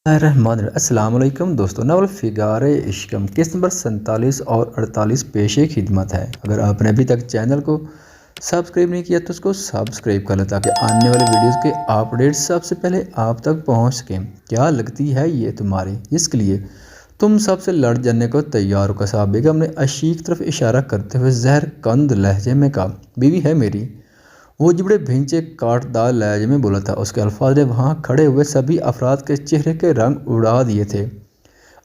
السلام علیکم دوستوں، ناول فگار عشقم قسط نمبر 47 اور 48 پیش خدمت ہے۔ اگر آپ نے ابھی تک چینل کو سبسکرائب نہیں کیا تو اس کو سبسکرائب کر لیں تاکہ آنے والے ویڈیوز کے اپڈیٹ سب سے پہلے آپ تک پہنچ سکیں۔ کیا لگتی ہے یہ تمہاری، جس کے لیے تم سب سے لڑ جانے کو تیار ہو؟ قصاب بیگم نے عشیق کی طرف اشارہ کرتے ہوئے زہر کند لہجے میں کہا، بیوی ہے میری۔ وہ جبڑے بھینچے کاٹ دار لہجے میں بولا تھا۔ اس کے الفاظ نے وہاں کھڑے ہوئے سبھی افراد کے چہرے کے رنگ اڑا دیے تھے۔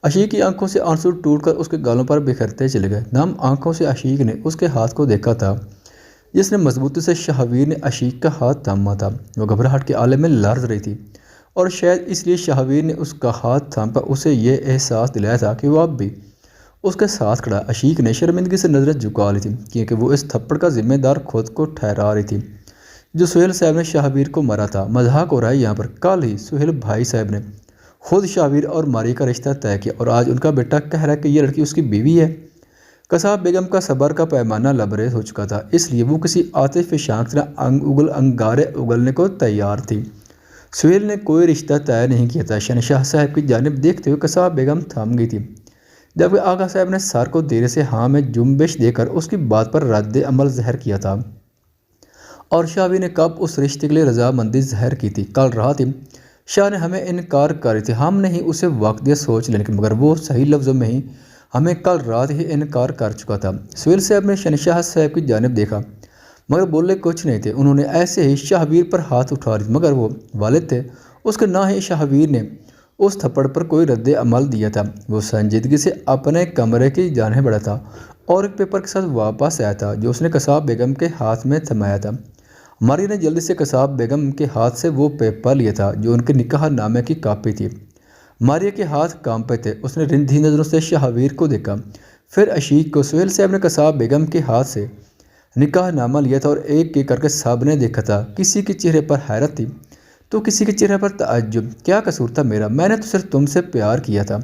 عشیق کی آنکھوں سے آنسو ٹوٹ کر اس کے گالوں پر بکھرتے چلے گئے۔ نم آنکھوں سے عشیق نے اس کے ہاتھ کو دیکھا تھا جس نے مضبوطی سے شہویر نے عشیق کا ہاتھ تھاما تھا۔ وہ گھبراہٹ کے عالم میں لرز رہی تھی اور شاید اس لیے شہویر نے اس کا ہاتھ تھام کر اسے یہ احساس دلایا تھا کہ وہ اب بھی اس کے ساتھ کھڑا۔ عشیق نے شرمندگی سے نظریں جھکا لی تھی کیونکہ وہ اس تھپڑ کا ذمہ دار خود کو ٹھہرا رہی تھی جو سہیل صاحب نے شہویر کو مارا تھا۔ مذاق ہو رہا ہے یہاں پر۔ کل ہی سہیل بھائی صاحب نے خود شہویر اور ماریہ کا رشتہ طے کیا اور آج ان کا بیٹا کہہ رہا ہے کہ یہ لڑکی اس کی بیوی ہے۔ قصاب بیگم کا صبر کا پیمانہ لبریز ہو چکا تھا، اس لیے وہ کسی عاطف فشاں کی طرح انگارے اگلنے کو تیار تھی۔ سہیل نے کوئی رشتہ طے نہیں کیا تھا۔ شہنشاہ صاحب کی جانب دیکھتے ہوئے قصاب بیگم تھم گئی تھی، جبکہ آغا صاحب نے سر کو دیر سے ہاں میں جنبش دے کر اس کی بات پر رد عمل ظاہر کیا تھا اور شاہویر نے کب اس رشتے کے لیے رضامندی ظاہر کی تھی۔ کل رات ہی شاہ نے ہمیں انکار کری تھی، ہم نے ہی اسے وقت دیا سوچ لینے کی، مگر وہ صحیح لفظوں میں ہی ہمیں کل رات ہی انکار کر چکا تھا۔ سہیل صاحب نے شہنشاہ صاحب کی جانب دیکھا مگر بولے کچھ نہیں تھے۔ انہوں نے ایسے ہی شہویر پر ہاتھ اٹھا لی مگر وہ والد تھے اس کے، نہ ہی شہویر نے اس تھپڑ پر کوئی رد عمل دیا تھا۔ وہ سنجیدگی سے اپنے کمرے کی جانب بڑھا تھا اور ایک پیپر کے ساتھ واپس آیا تھا جو اس نے قصاب بیگم کے ہاتھ میں تھمایا تھا۔ ماریہ نے جلدی سے قصاب بیگم کے ہاتھ سے وہ پیپر لیا تھا جو ان کے نکاح نامے کی کاپی تھی۔ ماریہ کے ہاتھ کانپے تھے۔ اس نے رندھی نظروں سے شہویر کو دیکھا، پھر عشیق کو۔ سہیل صاحب نے قصاب بیگم کے ہاتھ سے نکاح نامہ لیا تھا اور ایک ایک کر کے سب نے دیکھا تھا۔ کسی کے چہرے پر حیرت تھی تو کسی کے چہرے پر تعجب۔ کیا قصور تھا میرا؟ میں نے تو صرف تم سے پیار کیا تھا۔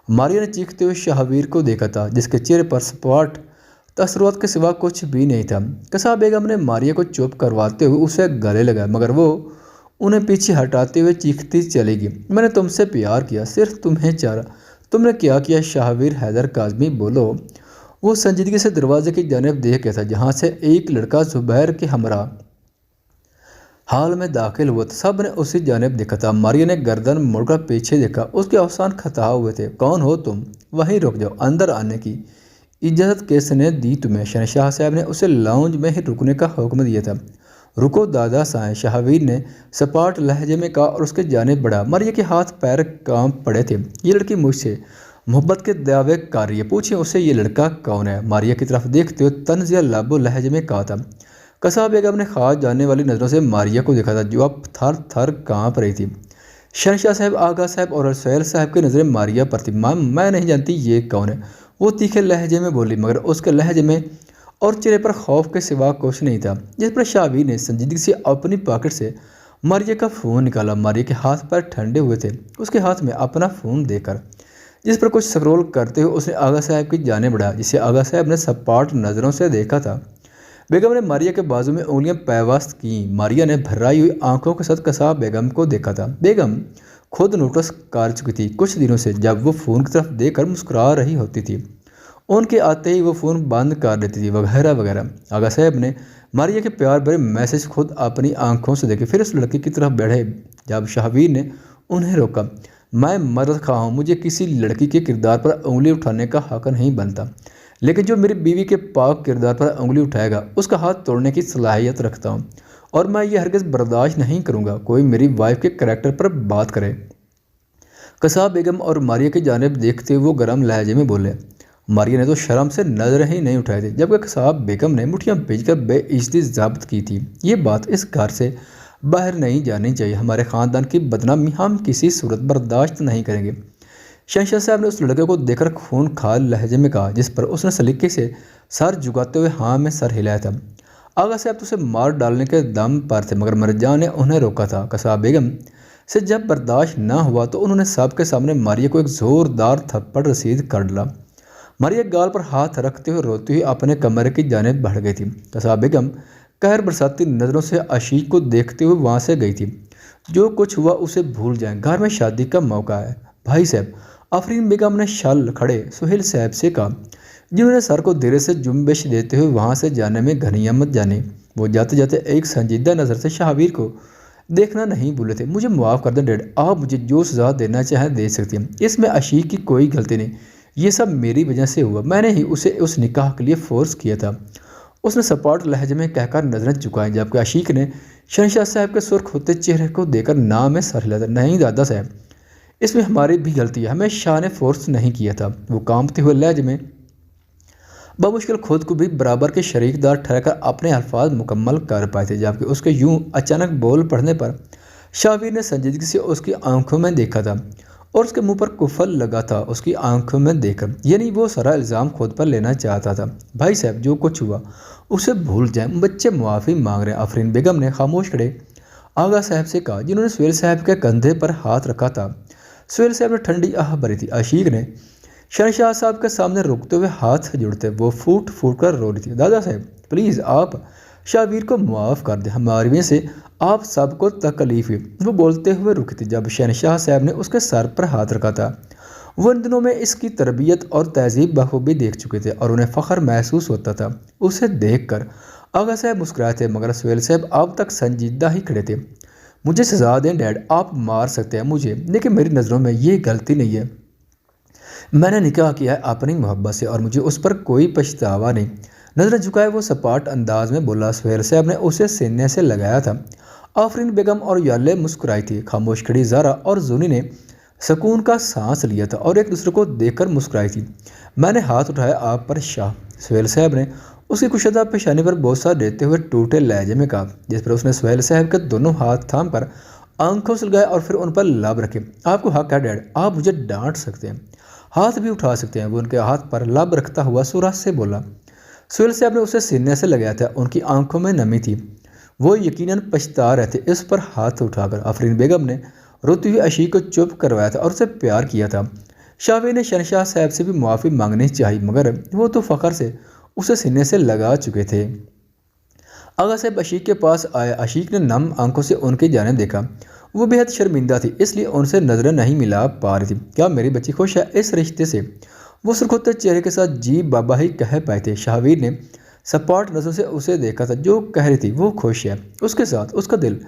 ماریہ نے چیختے ہوئے شہویر کو دیکھا تھا جس کے چہرے پر سپاٹ تاثرات کے سوا کچھ بھی نہیں تھا۔ قصاب بیگم نے ماریہ کو چپ کرواتے ہوئے اسے گلے لگایا مگر وہ انہیں پیچھے ہٹاتے ہوئے چیختی چلی گئی، میں نے تم سے پیار کیا، صرف تمہیں چاہا۔ تم نے کیا کیا؟ شہویر حیدر کاظمی بولو۔ وہ سنجیدگی سے دروازے کی جانب دیکھ گیا تھا جہاں سے ایک لڑکا زبیر کے ہمراہ حال میں داخل ہوا تھا۔ سب نے اسی جانب دیکھا تھا۔ ماریہ نے گردن موڑ کر پیچھے دیکھا، اس کے اوسان کھتا ہوئے تھے۔ کون ہو تم؟ وہیں رک جاؤ، اندر آنے کی اجازت کس نے دی تمہیں؟ شہنشاہ صاحب نے اسے لاؤنج میں ہی رکنے کا حکم دیا تھا۔ رکو دادا سائیں، شہویر نے سپاٹ لہجے میں کہا اور اس کے جانب بڑھا۔ ماریہ کے ہاتھ پیر کانپ پڑے تھے۔ یہ لڑکی مجھ سے محبت کے دعوے کر رہی ہے، پوچھیں اسے یہ لڑکا کون ہے؟ ماریہ کی طرف دیکھتے ہوئے طنز یا لب و لہجے میں کہا تھا۔ قصاب بیگم نے خاص جانے والی نظروں سے ماریہ کو دیکھا تھا جو اب تھر تھر کانپ رہی تھی۔ شہنشاہ صاحب، آغا صاحب اور سہیل صاحب کی نظریں ماریہ پر تھی۔ میں نہیں جانتی یہ کون ہے، وہ تیکھے لہجے میں بولی، مگر اس کے لہجے میں اور چہرے پر خوف کے سوا کچھ نہیں تھا۔ جس پر شہویر نے سنجیدگی سے اپنی پاکٹ سے ماریہ کا فون نکالا۔ ماریہ کے ہاتھ پیر ٹھنڈے ہوئے تھے۔ اس کے ہاتھ میں اپنا فون دے کر جس پر کچھ سکرول کرتے ہوئے اس نے آغا صاحب کی جانب بڑھا جسے آغا صاحب نے سپاٹ نظروں سے دیکھا تھا۔ بیگم نے ماریہ کے بازو میں انگلیاں پیوست کیں۔ ماریہ نے بھرائی ہوئی آنکھوں کے ساتھ قصاب بیگم کو دیکھا تھا۔ بیگم خود نوٹس کر چکی تھی کچھ دنوں سے جب وہ فون کی طرف دیکھ کر مسکرا رہی ہوتی تھی، ان کے آتے ہی وہ فون بند کر دیتی تھی وغیرہ وغیرہ۔ آغا صاحب نے ماریہ کے پیار بھرے میسج خود اپنی آنکھوں سے دیکھے، پھر اس لڑکی کی طرف بڑھے جب شہویر نے انہیں روکا۔ میں مدد خواہ ہوں، مجھے کسی لڑکی کے کردار پر انگلی اٹھانے کا حق نہیں بنتا، لیکن جو میری بیوی کے پاک کردار پر انگلی اٹھائے گا اس کا ہاتھ توڑنے کی صلاحیت رکھتا ہوں اور میں یہ ہرگز برداشت نہیں کروں گا کوئی میری وائف کے کریکٹر پر بات کرے۔ قصاب بیگم اور ماریہ کی جانب دیکھتے وہ گرم لہجے میں بولے۔ ماریہ نے تو شرم سے نظریں ہی نہیں اٹھائی تھی جبکہ قصاب بیگم نے مٹھیاں بھیج کر بے عزتی ضبط کی تھی۔ یہ بات اس گھر سے باہر نہیں جانی چاہیے، ہمارے خاندان کی بدنامی ہم کسی صورت برداشت نہیں کریں گے۔ شہنشاہ صاحب نے اس لڑکے کو دیکھ کر خون کھال لہجے میں کہا جس پر اس نے سلیقے سے سر جھکاتے ہوئے ہاں میں سر ہلایا تھا۔ آغا صاحب تو اسے مار ڈالنے کے دم پر تھے مگر مرجان نے انہیں روکا تھا۔ قصاب بیگم سے جب برداشت نہ ہوا تو انہوں نے سب کے سامنے ماریہ کو ایک زوردار تھپڑ رسید کر ڈالا۔ ماریہ گال پر ہاتھ رکھتے ہوئے روتی ہوئی اپنے کمرے کی جانب بڑھ گئی تھی۔ قصاب بیگم قہر برساتی نظروں سے عشیق کو دیکھتے ہوئے وہاں سے گئی تھی जो कुछ हुआ उसे भूल जाएं, घर में शादी का मौका है। भाई साहब, आफरीन बेगम ने शल खड़े सुहेल साहब से कहा, जिन्होंने सर को धीरे से जुम्बिश देते हुए वहाँ से जाने में गनीमत जानी। वो जाते जाते एक संजीदा नज़र से शाहवीर को देखना नहीं भूले थे। मुझे माफ़ कर दें डैड, आप मुझे जो सज़ा देना चाहें दे सकती हैं, इसमें आशीक की कोई गलती नहीं। ये सब मेरी वजह से हुआ, मैंने ही उसे उस निकाह के लिए फोर्स किया था। उसने सपाट लहजे में कहकर नजरें झुकाई, जबकि आशीक ने शहनशाह साहब के सुर्ख होते चेहरे को देखकर ना में सर हिलाता, नहीं दादा साहब, इसमें हमारी भी गलती है, हमें शाह ने फोर्स नहीं किया था। वो कांपते हुए लहजे में बमुश्किल खुद को भी बराबर के शरीकदार ठहरकर अपने अल्फाज मुकम्मल कर पाए थे, जबकि उसके यूं अचानक बोल पड़ने पर शाहवीर ने संजीदगी से उसकी आंखों में देखा था और उसके मुंह पर कुफल लगा था उसकी आंखों में देखकर, यानी वो सारा इल्ज़ाम खुद पर लेना चाहता था। भाई साहब, जो कुछ हुआ उसे भूल जाएं, बच्चे मुआफ़ी मांग रहे हैं। आफरीन बेगम ने खामोश खड़े आगा साहब से कहा, जिन्होंने सुहेल साहब के कंधे पर हाथ रखा था। सुहेल साहब ने ठंडी आह भरी थी। आशीक ने शहनशाह साहब के सामने रुकते हुए हाथ जुड़ते वो फूट फूट कर रो रही थी। दादा साहब, प्लीज़ आप शाहवीर को माफ़ कर दें, हमारी वजह से आप सबको तकलीफ हुई। वो बोलते हुए रुकी थी जब शहनशाह साहब ने उसके सर पर हाथ रखा था। वो इन दिनों में इसकी तरबियत और तहजीब बखूबी देख चुके थे और उन्हें फ़ख्र महसूस होता था। उसे देख कर आगा साहब मुस्कुराए थे, मगर सुहेल साहब अब तक संजीदा ही खड़े थे। मुझे सजा दें डैड, आप मार सकते हैं मुझे, लेकिन मेरी नज़रों में ये गलती नहीं है। मैंने निकाह किया है अपनी मोहब्बत से और मुझे उस पर कोई पछतावा नहीं। नज़रें झुकाए वो सपाट अंदाज में बोला। सुहेल साहब ने उसे सीने से लगाया था। आफरीन बेगम और याले मुस्कुराई थी। खामोश खड़ी ज़ारा और जूनी ने सुकून का सांस लिया था और एक दूसरे को देखकर मुस्कुराई थी। मैंने हाथ उठाया आप पर शाह, सुहेल साहब ने उसकी कुशदा पेशानी पर बोसा देते हुए टूटे लहजे में कहा, जिस पर उसने सुहेल साहब के दोनों हाथ थाम कर आंखों से लगाए और फिर उन पर लब रखे। आपको हक है डैड, आप मुझे डांट सकते हैं, हाथ भी उठा सकते हैं। वो उनके हाथ पर लब रखता हुआ सुराग से बोला। सुहेल साहब ने उसे सीने से लगाया था, उनकी आंखों में नमी थी, वो यकीनन पछता रहे थे इस पर हाथ उठाकर। आफरीन बेगम ने रोती हुई आशीक को चुप करवाया था और उसे प्यार किया था। शाहवीर ने शहनशाह साहब से भी मुआफ़ी मांगनी चाहिए, मगर वो तो फ़ख्र से उसे सीने से लगा चुके थे। आगा साहब आशीक के पास आया। आशीक ने नम आंखों से उनकी जाने देखा। वो बेहद शर्मिंदा थी, इसलिए उनसे नज़रें नहीं मिला पा रही थी। क्या मेरी बच्ची खुश है इस रिश्ते से? वो सुरखुते चेहरे के साथ जी बाबा ही कह पाए थे। शाहवीर ने सपाट नज़र से उसे देखा था। जो कह रही थी वो खुश है, उसके साथ उसका दिल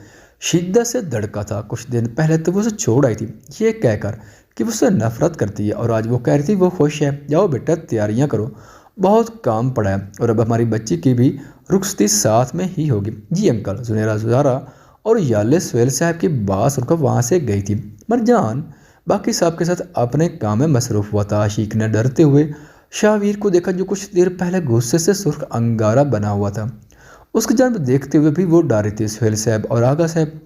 शिद्दत से धड़का था। कुछ दिन पहले तो वो उसे छोड़ आई थी ये कहकर कि वो उससे नफरत करती है, और आज वो कह रही थी वो खुश है। जाओ बेटा तैयारियां करो, बहुत काम पड़ा है, और अब हमारी बच्ची की भी रुखसती साथ में ही होगी। जी अंकल। जुनेरा ज़ारा और याले सुहेल साहब की बात सुनकर वहाँ से गई थी। मरजान बाकी साहब के साथ अपने काम में मसरूफ़ हुआ था। आशीक ने डरते हुए शाहवीर को देखा, जो कुछ देर पहले गुस्से से सुर्ख अंगारा बना हुआ था। उसकी जानब देखते हुए भी वो डरी थी। सुहेल साहब और आगा साहब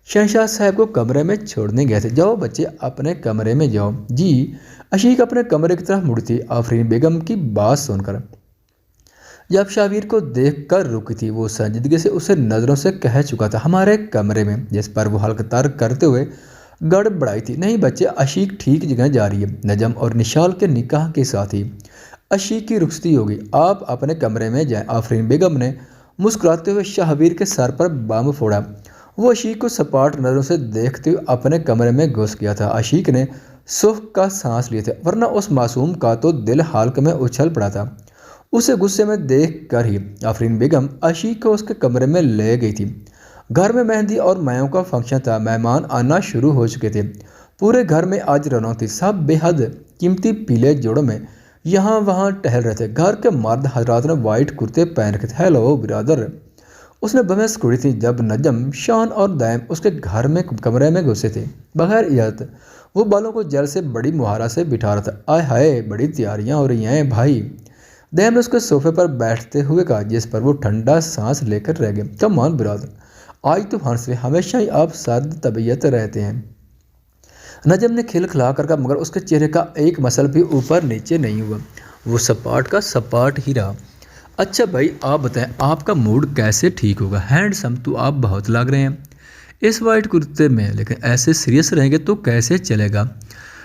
शहनशाह साहब को कमरे में छोड़ने गए थे। जाओ बच्चे अपने कमरे में जाओ। जी। आशीक अपने कमरे की तरफ मुड़ी थी आफरीन बेगम की बात सुनकर। जब शाहवीर को देखकर रुकी थी, वो संजीदगी से उसे नज़रों से कह चुका था हमारे कमरे में, जिस पर वो हल्कतार करते हुए गड़बड़ाई थी। नहीं बच्चे, आशीक ठीक जगह जा रही है। नजम और निशाल के निकाह के साथ ही आशीक की रुखसती होगी, आप अपने कमरे में जाएं। आफरीन बेगम ने मुस्कुराते हुए शाहवीर के सर पर बम फोड़ा। वो आशीक को सपाट नज़रों से देखते हुए अपने कमरे में घुस गया था। आशीक ने सुख का सांस लिए थे, वरना उस मासूम का तो दिल हालक में उछल पड़ा था। उसे गुस्से में देख कर ही आफरीन बेगम आशीक को उसके कमरे में ले गई थी। घर में मेहंदी और मायों का फंक्शन था। मेहमान आना शुरू हो चुके थे। पूरे घर में आज रौनक थी। सब बेहद कीमती पीले जोड़ों में यहाँ वहाँ टहल रहे थे। घर के मर्द हजरात ने वाइट कुर्ते पहन रखे थे। हेलो बिरादर, उसने बहस कुड़ी थी जब नजम, शान और दायम उसके घर में कमरे में घुसे थे बगैर इजाज़त। वो बालों को जल से बड़ी मुहारा से बिठा रहा था। आय हाय, बड़ी तैयारियाँ हो रही हैं भाई। दायम ने उसके सोफे पर बैठते हुए कहा, जिस पर वो ठंडा सांस लेकर रह गए। कम ऑन बिरादर, आज तो हंस रहे, हमेशा ही आप सर्द तबीयत रहते हैं। नजम ने खिलखिला कर कहा, मगर उसके चेहरे का एक मसल भी ऊपर नीचे नहीं हुआ। वो सपाट का सपाट ही रहा। अच्छा भाई, आप बताएं आपका मूड कैसे ठीक होगा? हैंडसम तो आप बहुत लग रहे हैं इस वाइट कुर्ते में, लेकिन ऐसे सीरियस रहेंगे तो कैसे चलेगा?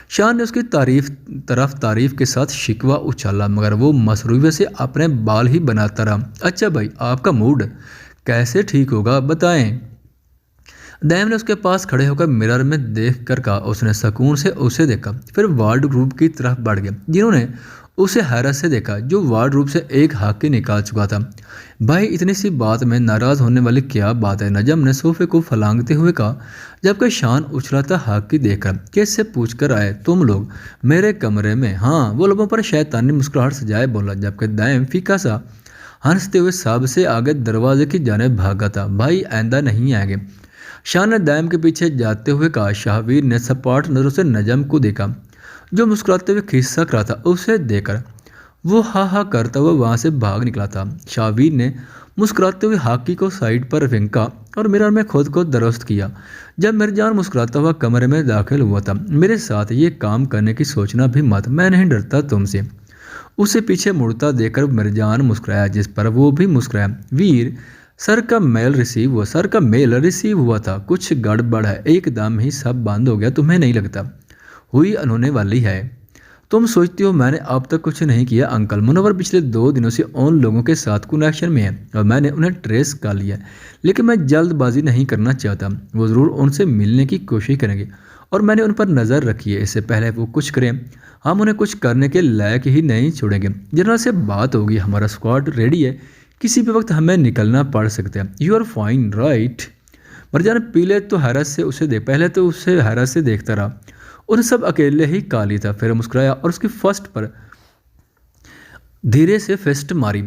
शान ने उसकी तारीफ के साथ शिकवा उछाला, मगर वो मसरूफियत से अपने बाल ही बनाता रहा। अच्छा भाई, आपका मूड कैसे ठीक होगा बताएं। دائم نے اس کے پاس کھڑے ہو کر مرر میں دیکھ کر کہا۔ اس نے سکون سے اسے دیکھا، پھر وارڈ روب کی طرف بڑھ گیا جنہوں نے اسے حیرت سے دیکھا، جو وارڈ روب سے ایک ہاکی نکال چکا تھا۔ بھائی اتنی سی بات میں ناراض ہونے والی کیا بات ہے؟ نجم نے صوفے کو پھلانگتے ہوئے کہا، جبکہ شان اچھلا تھا ہاکی دیکھ کر۔ کس سے پوچھ کر آئے تم لوگ؟ میرے کمرے میں۔ ہاں، وہ لبوں پر شیطانی مسکراہٹ سجائے بولا، جبکہ دائم فیکا سا ہنستے ہوئے سب سے آگے دروازے کی جانب بھاگا تھا۔ بھائی آئندہ نہیں آئیں گے، شان نے دائم کے پیچھے جاتے ہوئے کہا۔ شاہویر نے سپاٹ نظروں سے نجم کو دیکھا جو مسکراتے ہوئے کھسک رہا تھا۔ اسے دیکھ کر وہ ہا ہا کرتا ہوا وہاں سے بھاگ نکلا تھا۔ شاہویر نے مسکراتے ہوئے ہاکی کو سائڈ پر پھینکا اور مرر میں خود کو درست کیا۔ جب مرجان مسکراتا ہوا کمرے میں داخل ہوا تھا، میرے ساتھ یہ کام کرنے کی سوچنا بھی مت، میں نہیں ڈرتا تم سے۔ اسے پیچھے مڑتا دیکھ کر مرجان مسکرایا، جس پر وہ بھی مسکرایا۔ ویر، سر کا میل ریسیو ہوا تھا، کچھ گڑبڑ ہے، ایک دم ہی سب بند ہو گیا، تمہیں نہیں لگتا؟ ہوئی انہوں والی ہے، تم سوچتی ہو میں نے اب تک کچھ نہیں کیا؟ انکل منور پچھلے 2 دنوں سے ان لوگوں کے ساتھ کنیکشن میں ہے اور میں نے انہیں ٹریس کر لیا، لیکن میں جلد بازی نہیں کرنا چاہتا۔ وہ ضرور ان سے ملنے کی کوشش کریں گے اور میں نے ان پر نظر رکھی ہے، اس سے پہلے وہ کچھ کریں ہم انہیں کچھ کرنے کے لائق ہی نہیں چھوڑیں گے۔ جنرل سے بات ہوگی، ہمارا اسکواڈ ریڈی ہے، کسی بھی وقت ہمیں نکلنا پڑ سکتا ہے۔ You are fine right? Marjan پہلے تو اسے حیرت سے دیکھتا رہا، انہیں سب اکیلے ہی کالی تھا، پھر مسکرایا اور اس کی فسٹ پر دھیرے سے فسٹ ماری۔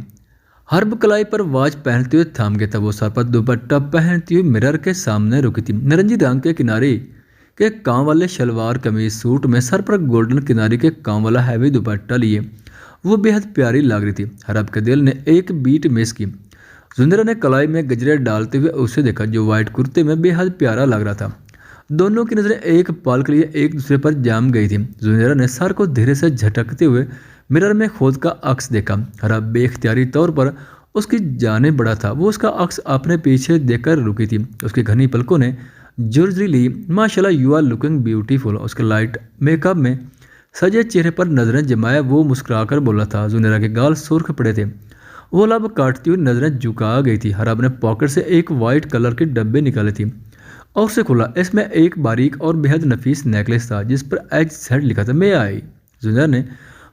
حرب کلائی پر واچ پہنتے ہوئے تھام گیا تھا، وہ سر پر دوپٹہ پہنتی ہوئی مرر کے سامنے رکی تھی، نارنجی رنگ کے کنارے کے کام والے شلوار قمیض سوٹ میں، سر پر گولڈن کنارے کے کام والا ہیوی دوپٹہ لیے وہ بے حد پیاری لگ رہی تھی۔ حرب کے دل نے ایک بیٹ مس کی۔ زندرا نے کلائی میں گجرے ڈالتے ہوئے اسے دیکھا، جو وائٹ کرتے میں بے حد پیارا لگ رہا تھا۔ دونوں کی نظریں ایک پل کے لیے ایک دوسرے پر جام گئی تھی۔ زندرا نے سر کو دھیرے سے جھٹکتے ہوئے مرر میں خود کا عکس دیکھا۔ حرب بے اختیاری طور پر اس کی جانب بڑھا تھا، وہ اس کا عکس اپنے پیچھے دیکھ کر رکی تھی، اس کی گھنی پلکوں نے جرجری لی۔ ماشاءاللہ یو آر لکنگ بیوٹیفل۔ اس کے لائٹ میک اپ میں سجے چہرے پر نظریں جمائے وہ مسکرا کر بولا تھا۔ زندرا کے گال سرخ پڑے تھے، وہ لب کاٹتی ہوئی نظریں جھکا گئی تھی۔ حرب نے پاکٹ سے ایک وائٹ کلر کے ڈبے نکالے تھی اور اسے کھولا، اس میں ایک باریک اور بے حد نفیس نیکلس تھا جس پر HZ لکھا تھا۔ میں آئی؟ زندرا نے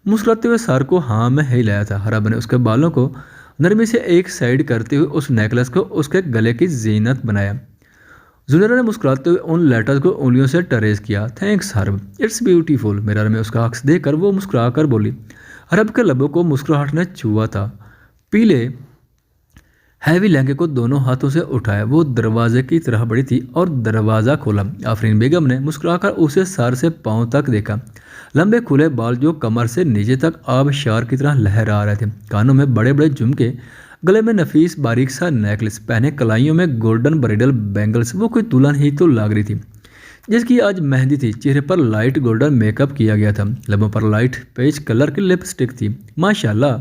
مسکراتے ہوئے سر کو ہاں میں ہلایا تھا۔ حرب نے اس کے بالوں کو نرمی سے ایک سائڈ کرتے ہوئے اس نیکلس کو اس کے گلے کی زینت بنایا۔ زندرا نے مسکراتے ہوئے ان لیٹرز کو انگلیوں سے ٹریس کیا۔ تھینکس حرب، اٹس بیوٹیفل۔ مرر میں اس کا عکس دیکھ کر وہ مسکرا کر بولی۔ حرب کے لبوں کو مسکراہٹ نے چھوا تھا۔ پیلے ہیوی لہنگے کو دونوں ہاتھوں سے اٹھایا، وہ دروازے کی طرف بڑھی تھی اور دروازہ کھولا۔ آفرین بیگم نے مسکرا کر اسے سر سے پاؤں تک دیکھا، لمبے کھلے بال جو کمر سے نیچے تک آبشار کی طرح لہرا رہے تھے، کانوں میں بڑے بڑے جھمکے، گلے میں نفیس باریک سا نیکلس پہنے، کلائیوں میں گولڈن بریڈل بینگلز۔ وہ کوئی دلہن ہی تو لگ رہی تھی جس کی آج مہندی تھی، چہرے پر لائٹ گولڈن میک اپ کیا گیا تھا، لبوں پر لائٹ پیچ کلر کی لپسٹک تھی۔ ماشاءاللہ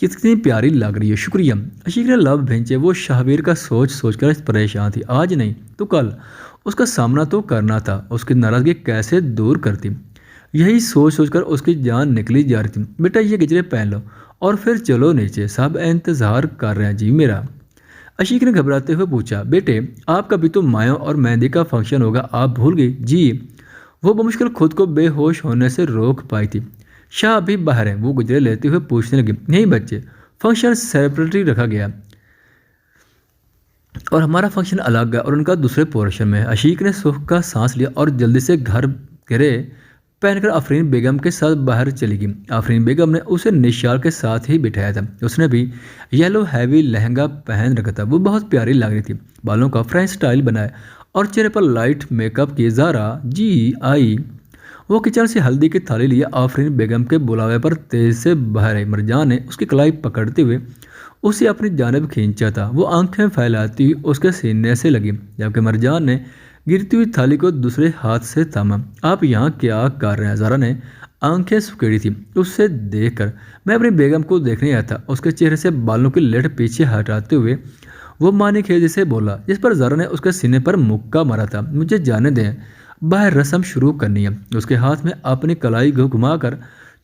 کتنی پیاری لگ رہی ہے، شکریہ۔ عشیق نے لب بھینچے، وہ شاہویر کا سوچ کر پریشان تھی، آج نہیں تو کل اس کا سامنا تو کرنا تھا، اس کی ناراضگی کیسے دور کرتی، یہی سوچ کر اس کی جان نکلی جا رہی تھی۔ بیٹا یہ گجرے پہن لو اور پھر چلو نیچے، سب انتظار کر رہے ہیں جی میرا۔ عشیق نے گھبراتے ہوئے پوچھا، بیٹے آپ کا بھی تو مایوں اور مہندی کا فنکشن ہوگا، آپ بھول گئی؟ جی۔ وہ بمشکل خود کو بے ہوش ہونے سے روک پائی تھی۔ شاہ ابھی باہر ہیں، وہ گجرے لیتے ہوئے پوچھنے لگی۔ نہیں بچے، فنکشن سیپریٹلی رکھا گیا اور ہمارا فنکشن الگ ہے اور ان کا دوسرے پورشن میں ہے۔ عشیق نے سکھ کا سانس لیا اور جلدی سے گھرے پہن کر آفرین بیگم کے ساتھ باہر چلی گئی۔ آفرین بیگم نے اسے نشال کے ساتھ ہی بٹھایا تھا، اس نے بھی یلو ہیوی لہنگا پہن رکھا تھا، وہ بہت پیاری لگ رہی تھی، بالوں کا فرینچ سٹائل بنایا اور چہرے پر لائٹ میک اپ کی۔ زارا جی آئی۔ وہ کچن سے ہلدی کی تھالی لیے آفرین بیگم کے بلاوے پر تیز سے باہر آئی۔ مرجان نے اس کی کلائی پکڑتے ہوئے اسے اپنی جانب کھینچا تھا، وہ آنکھیں پھیلاتی ہوئی اس کے سینے سے لگی، جبکہ مرجان نے گرتی ہوئی تھالی کو دوسرے ہاتھ سے تھاما۔ آپ یہاں کیا کر رہے ہیں؟ زارا نے آنکھیں سکیڑی تھی اس سے دیکھ کر۔ میں اپنی بیگم کو دیکھنے آیا تھا، اس کے چہرے سے بالوں کی لٹ پیچھے ہٹاتے ہوئے وہ مانی خیزی سے بولا، جس پر زارا نے اس کے سینے پر مکہ مارا تھا۔ مجھے جانے دیں، باہر رسم شروع کرنی ہے۔ اس کے ہاتھ میں اپنی کلائی کو گھما کر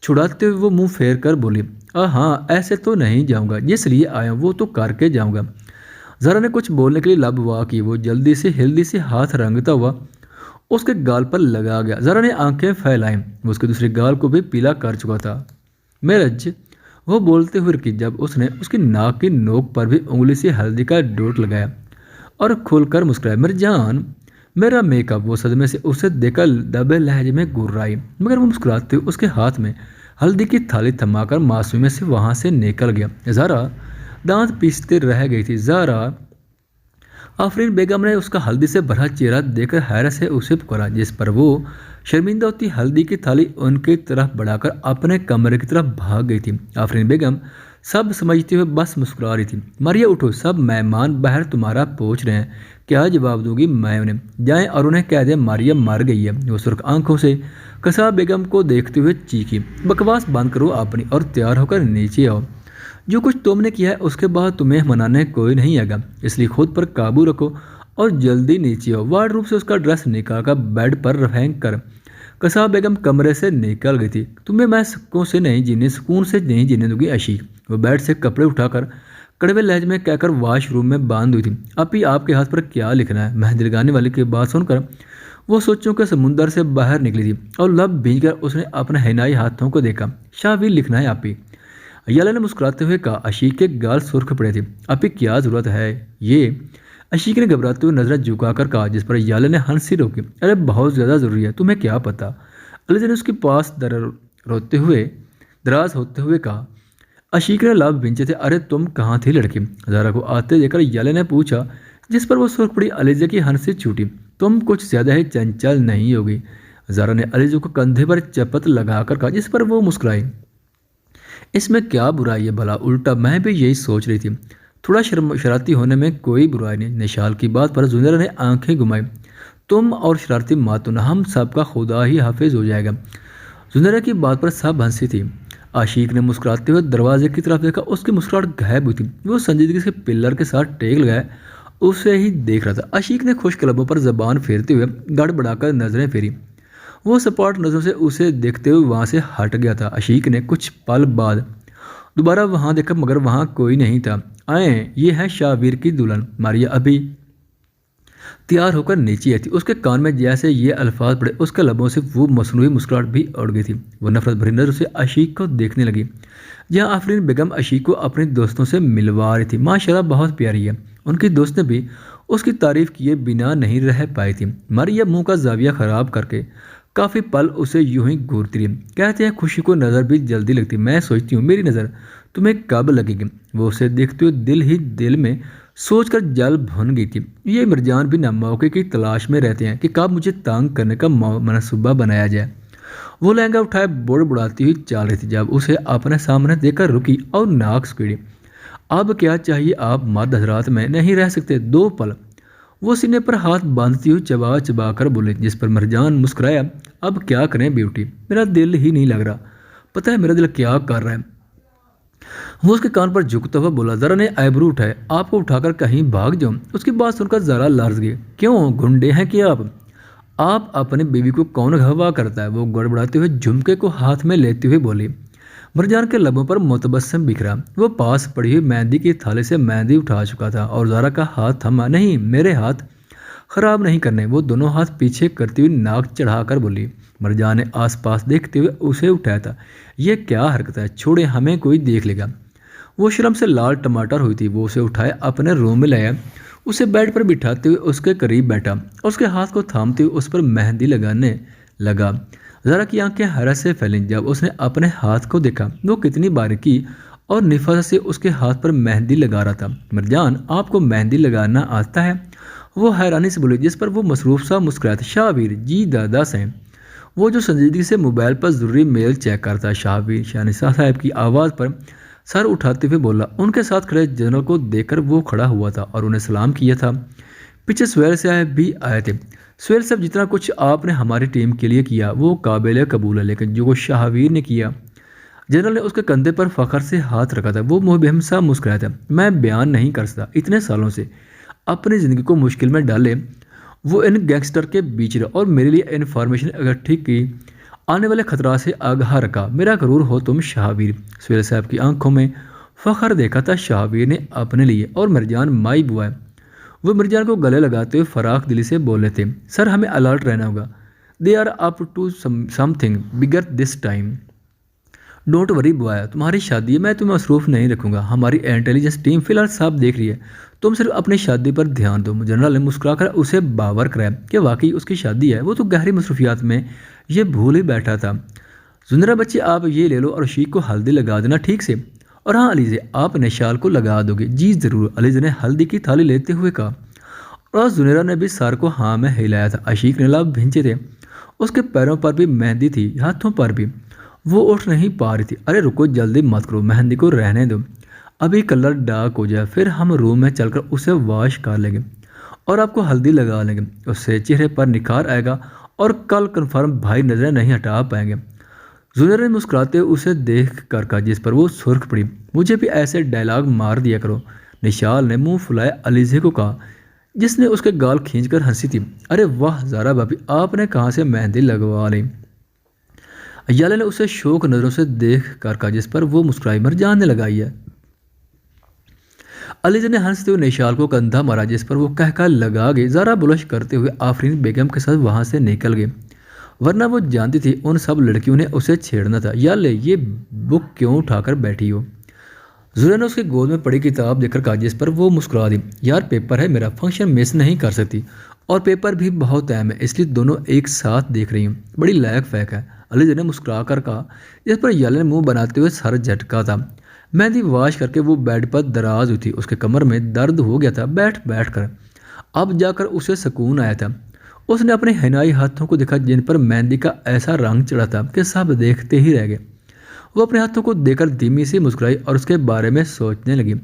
چھڑاتے ہوئے وہ منہ پھیر کر بولی، ہاں ایسے تو نہیں جاؤں گا، جس لیے آیا وہ تو کر کے جاؤں گا۔ ज़रा ने कुछ बोलने के लिए लब वाह की। वो जल्दी से जल्दी से हाथ रंगता हुआ उसके गाल पर लगा गया। ज़रा ने आंखें फैलाई, वो उसके दूसरे गाल को भी पीला कर चुका था। मेरज, वो बोलते हुए रुकी जब उसने उसकी नाक की नोक पर भी उंगली से हल्दी का डोट लगाया और खुलकर मुस्कुराया। मिर्जान, मेरा मेकअप। वो सदमे से उसे देखकर दबे लहजे में गुर्राई, मगर वो मुस्कुराते हुए उसके हाथ में हल्दी की थाली थमाकर मासूमियत से वहाँ से निकल गया। ज़रा दांत पीसते रह गई थी। ज़रा आफरीन बेगम ने उसका हल्दी से भरा चेहरा देखकर हैरत से उसे पुकारा, जिस पर वो शर्मिंदा होती हल्दी की थाली उनकी तरफ बढ़ाकर अपने कमरे की तरफ भाग गई थी। आफरीन बेगम सब समझते हुए बस मुस्कुरा रही थी। मारिया उठो, सब मेहमान बाहर तुम्हारा पहुँच रहे हैं। क्या जवाब दूंगी मैं उन्हें? जाएं और उन्हें कह दें मारिया मर गई है। वो सुर्ख आंखों से कसा बेगम को देखते हुए चीखी, बकवास बंद करो अपनी और तैयार होकर नीचे आओ। जो कुछ तुमने किया है उसके बाद तुम्हें मनाने कोई नहीं आएगा, इसलिए खुद पर काबू रखो और जल्दी नीचे आओ। वार्डरोब से उसका ड्रेस निकालकर बेड पर फेंक कर कसा बेगम कमरे से निकल गई थी। तुम्हें मैं सुकून से नहीं जीने दूंगी अशीक। वो बेड से कपड़े उठाकर कड़वे लहजे में कहकर वॉशरूम में बांध हुई थी। अभी आपके हाथ पर क्या लिखना है? मेहंदी लगाने वाले की बात सुनकर वो सोचों के समुंदर से बाहर निकली थी और लब भींचकर उसने अपने हिनाई हाथों को देखा। शाहवीर लिखना है आपी। याला ने मुस्कुराते हुए कहा। अशीक के गाल सुर्ख पड़े थे। अभी क्या जरूरत है ये? अशीक ने घबराते हुए नजर झुकाकर कहा, जिस पर याला ने हंसी रोकी। अरे बहुत ज़्यादा ज़रूरी है, तुम्हें क्या पता? अलीजा ने उसके पास दराज होते हुए कहा। अशीक ने लाभ भिंचे थे। अरे तुम कहाँ थी लड़की? ज़ारा को आते देखकर याले ने पूछा, जिस पर वो सुर्ख पड़ी अलीजा की हंसी छूटी। तुम कुछ ज़्यादा ही चंचल नहीं होगी। ज़ारा ने अलीजा को कंधे पर चपत लगाकर कहा, जिस पर वो मुस्कुराई। इसमें क्या बुराई है भला? उल्टा मैं भी यही सोच रही थी। थोड़ा शरारती होने में कोई बुराई नहीं। निशाल की बात पर जुनैरा ने आंखें घुमाई। तुम और शरारती मातून, हम सबका खुदा ही हाफिज हो जाएगा। जुनैरा की बात पर सब हंसी थी। आशिक ने मुस्कुराते हुए दरवाजे की तरफ देखा। उसकी मुस्कुराहट गायब हुई थी। वो संजीदगी से पिलर के साथ टेक लगाए उसे ही देख रहा था। आशिक ने खुश्क लबों पर जबान फेरते हुए गड़बड़ाकर नजरें फेरी। वो सपाट नजरों से उसे देखते हुए वहाँ से हट गया था। आशिक ने कुछ पल बाद दोबारा वहाँ देखा, मगर वहाँ कोई नहीं था। आए, ये है शाहवीर की दुल्हन। मारिया अभी तैयार होकर नीचे आई थी। उसके कान में जैसे ये अल्फाज पड़े, उसके लबों से वो मसनूई मुस्कुराहट भी उड़ गई थी। वो नफरत भरी नजर से आशिक को देखने लगी। जहाँ आफरीन बेगम आशिक को अपने दोस्तों से मिलवा रही थी। माशाल्लाह बहुत प्यारी है। उनकी दोस्त ने भी उसकी तारीफ किए बिना नहीं रह पाई थी। मारिया मुंह का जाविया खराब करके काफ़ी पल उसे यूं ही घूरती रही। कहते हैं खुशी को नज़र भी जल्दी लगती। मैं सोचती हूँ मेरी नज़र तुम्हें कब लगेगी? वो उसे देखते हुए दिल ही दिल में सोचकर जल भुन गई थी। ये मिर्जान भी ना मौके की तलाश में रहते हैं कि कब मुझे तंग करने का मनसूबा बनाया जाए। वो लहंगा उठाए बुड़बुड़ाती हुई चल रही थी जब उसे अपने सामने देखकर रुकी और नाक सिकुड़ी। अब क्या चाहिए? आप मर्द हजरात में नहीं रह सकते 2 पल? वो सीने पर हाथ बांधती हुई चबा चबा कर बोले, जिस पर मिर्जान मुस्कुराया। अब क्या करें ब्यूटी, मेरा दिल ही नहीं लग रहा। पता है मेरा दिल क्या कर रहा है? वो उसके कान पर झुकता हुआ बोला। ज़रा ने आईब्रो उठाए। आपको उठाकर कहीं भाग जाऊं? उसकी बात सुनकर ज़रा लर्ज गई। क्यों, गुंडे हैं कि आप अपने बीवी को कौन हवा करता है? वो गड़बड़ाते हुए झुमके को हाथ में लेते हुए बोली। मिर्जान के लबों पर मुतबस्सम बिखरा। वो पास पड़ी हुई मेहंदी की थाली से मेहंदी उठा चुका था और ज़ारा का हाथ थमा। नहीं, मेरे हाथ खराब नहीं करने। वो दोनों हाथ पीछे करती हुई नाक चढ़ाकर बोली। मिर्जान ने आसपास देखते हुए उसे उठाया था। ये क्या हरकत है? छोड़े, हमें कोई देख लेगा। वो शर्म से लाल टमाटर हुई थी। वो उसे उठाए अपने रूम में लाया। उसे बेड पर बिठाते हुए उसके करीब बैठा और उसके हाथ को थामते हुए उस पर मेहंदी लगाने लगा। ज़रा की आंखें हैरत से फैलीं जब उसने अपने हाथ को देखा। वो कितनी बारीकी और निफाजत से उसके हाथ पर मेहंदी लगा रहा था। मिर्जान, आपको मेहंदी लगाना आता है? वो हैरानी से बोली, जिस पर वो मसरूफ सा मुस्कुराया था। शाहवीर जी दादा से वो जो संजीदगी से मोबाइल पर ज़रूरी मेल चेक करता। शाहवीर शानिसा साहब की आवाज़ पर सर उठाते हुए बोला। उनके साथ खड़े जनरल को देखकर वो खड़ा हुआ था और उन्हें सलाम किया था। पीछे सुहेल साहब भी आए थे। सुहेल साहब, जितना कुछ आपने हमारी टीम के लिए किया वो काबिल कबूल है, लेकिन जो शाहवीर ने किया। जनरल ने उसके कंधे पर फखर से हाथ रखा था। वो मुबहम सा मुस्कुराया था। मैं बयान नहीं कर सकता। इतने सालों से अपनी ज़िंदगी को मुश्किल में डाले वो इन गैंगस्टर के बीच रहा और मेरे लिए इन्फॉर्मेशन इकट्ठी की, आने वाले खतरा से आगाह रखा। मेरा गरूर हो तुम शाहवीर। सुहेल साहब की आंखों में फखर देखा था शाहवीर ने अपने लिए। और मिर्जान माई बुआ है। वो मिर्जान को गले लगाते हुए फराख दिली से बोले थे, सर हमें अलर्ट रहना होगा, they are up to something bigger this time. Don't worry बुआ, तुम्हारी शादी है, मैं तुम्हें मसरूफ़ नहीं रखूंगा, हमारी इंटेलिजेंस टीम फिलहाल सब देख रही है, तुम सिर्फ अपनी शादी पर ध्यान दो। जनरल ने मुस्कुराकर उसे बावर कराया कि वाकई उसकी शादी है, वो तो गहरी मसरूफियात में ये भूल ही बैठा था। जुनरा बच्ची आप ये ले लो और शीख को हल्दी लगा देना ठीक से। और हाँ अलीज़े, आप निशाल को लगा दोगे? जी ज़रूर, अलीज़े ने हल्दी की थाली लेते हुए कहा। और जुनेरा ने भी सर को हाँ में हिलाया था। अशीक ने लाभ भिंचे थे, उसके पैरों पर भी मेहंदी थी, हाथों पर भी। वो उठ नहीं पा रही थी। अरे रुको, जल्दी मत करो, मेहंदी को रहने दो, अभी कलर डार्क हो जाए, फिर हम रूम में चलकर उसे वॉश कर लेंगे और आपको हल्दी लगा लेंगे, उससे चेहरे पर निखार आएगा और कल कन्फर्म भाई नजरें नहीं हटा पाएंगे। जुनेर ने मुस्कुराते उसे देख कर कहा, जिस पर वो सुर्ख पड़ी। मुझे भी ऐसे डायलॉग मार दिया करो। निशाल ने मुंह फुलाए अलीज़े को कहा, जिसने उसके गाल खींचकर हंसी थी। अरे वाह ज़ारा भाभी, आपने कहाँ से मेहंदी लगवा ली? अय्याले ने उसे शौक नज़रों से देख कर कहा, जिस पर वो मुस्कुराई। मिर्जान ने लगाई है। अलीज़े ने हंसते हुए निशाल को कंधा मारा, जिस पर वो कहकर लगा गई। ज़ारा बुलश करते हुए आफरीन बेगम के साथ वहाँ से निकल गई, वरना वो जानती थी उन सब लड़कियों ने उसे छेड़ना था। या ले, ये बुक क्यों उठाकर बैठी हो? ज़ुरा ने उसके गोद में पड़ी किताब देखकर कहा, जिस पर वो मुस्कुरा दी। यार पेपर है मेरा, फंक्शन मिस नहीं कर सकती, और पेपर भी बहुत अहम है, इसलिए दोनों एक साथ देख रही हूँ, बड़ी लायक फैक है, अलीज़े ने मुस्कुरा कर कहा, जिस पर याले ने मुँह बनाते हुए सर झटका था। मेहंदी वाश करके वो बेड पर दराज हुई थी, उसके कमर में दर्द हो गया था बैठ बैठ कर। अब जाकर उसे सुकून आया था। उसने अपने हिनाई हाथों को देखा, जिन पर मेहंदी का ऐसा रंग चढ़ा था कि सब देखते ही रह गए। वो अपने हाथों को देखकर धीमी सी मुस्कुराई और उसके बारे में सोचने लगी।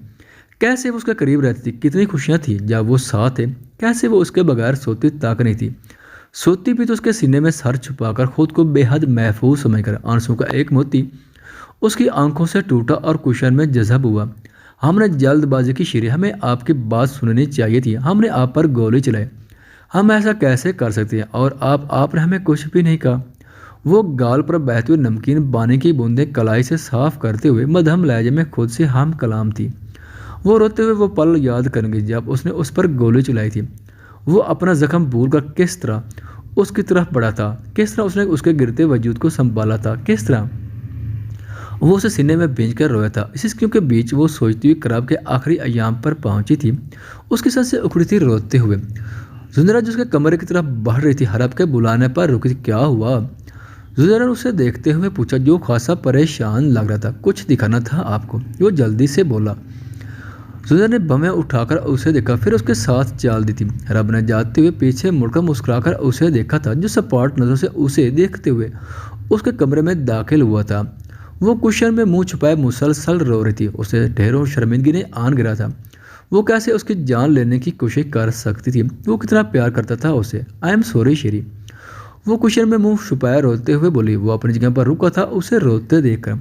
कैसे वो उसके करीब रहती थी, कितनी खुशियाँ थी जब वो साथ थे, कैसे वो उसके बगैर सोती तक नहीं थी। सोती भी तो उसके सीने में सर छुपाकर खुद को बेहद महफूज समझकर। आंसू का एक मोती उसकी आंखों से टूटा और कुशन में जज़ब हुआ। हमने जल्दबाजी की शीरी, हमें आपकी बात सुननी चाहिए थी, हमने आप पर गोली चलाई, हम ऐसा कैसे कर सकते हैं, और आपने हमें कुछ भी नहीं कहा। वो गाल पर बहते हुए नमकीन पानी की बूंदें कलाई से साफ करते हुए मध्यम लहजे में खुद से हम कलाम थी। वो रोते हुए वो पल याद करेंगे जब उसने उस पर गोली चलाई थी। वो अपना जख्म भूलकर किस तरह उसकी तरफ बढ़ा था, किस तरह उसने उसके गिरते वजूद को संभाला था, किस तरह वो उसे सीने में भींच कर रोया था। इस क्यों के बीच वो सोचती हुई कराब के आखिरी अयाम पर पहुंची थी। उसकी सांसें उखड़ी थी रोते हुए। जुनेरा जिसके कमरे की तरफ बढ़ रही थी, हरब के बुलाने पर रुकी थी। क्या हुआ? जुनेरा ने उसे देखते हुए पूछा, जो खासा परेशान लग रहा था। कुछ दिखाना था आपको, वो जल्दी से बोला। जुनेरा ने बमें उठाकर उसे देखा, फिर उसके साथ चाल दी थी। हरब ने जाते हुए पीछे मुड़कर मुस्कुराकर उसे देखा था, जो सपाट नजरों से उसे देखते हुए उसके कमरे में दाखिल हुआ था। वो कुशन में मुंह छुपाए मुसलसल रो रही थी। उसे ढेरों शर्मिंदगी ने आन गिरा था। वो कैसे उसकी जान लेने की कोशिश कर सकती थी, वो कितना प्यार करता था उसे। आई एम सॉरी शेरी, वो कुशन में मुंह छुपाए रोते हुए बोली। वो अपनी जगह पर रुका था उसे रोते देखकर।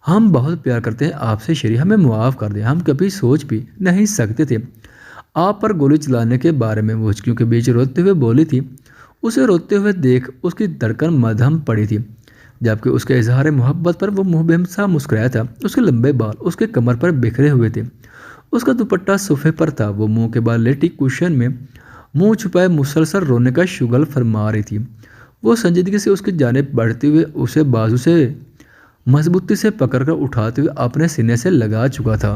हम बहुत प्यार करते हैं आपसे शेरी, हमें मुआफ़ कर दें, हम कभी सोच भी नहीं सकते थे आप पर गोली चलाने के बारे में। वो हिचकियों के बीच रोते हुए बोली थी। उसे रोते हुए देख उसकी धड़कन मध्यम पड़ी थी, जबकि उसके इजहार मोहब्बत पर वो मुँह बेमसा मुस्कुराया था। उसके लंबे बाल उसके कमर पर बिखरे हुए थे, उसका दुपट्टा सोफे पर था। वो मुंह के बाद लेटी कुशन में मुंह छुपाए मुसलसल रोने का शुगल फरमा रही थी। वो संजीदगी से उसकी जानिब बढ़ते हुए उसे बाजू से मजबूती से पकड़कर उठाते हुए अपने सीने से लगा चुका था।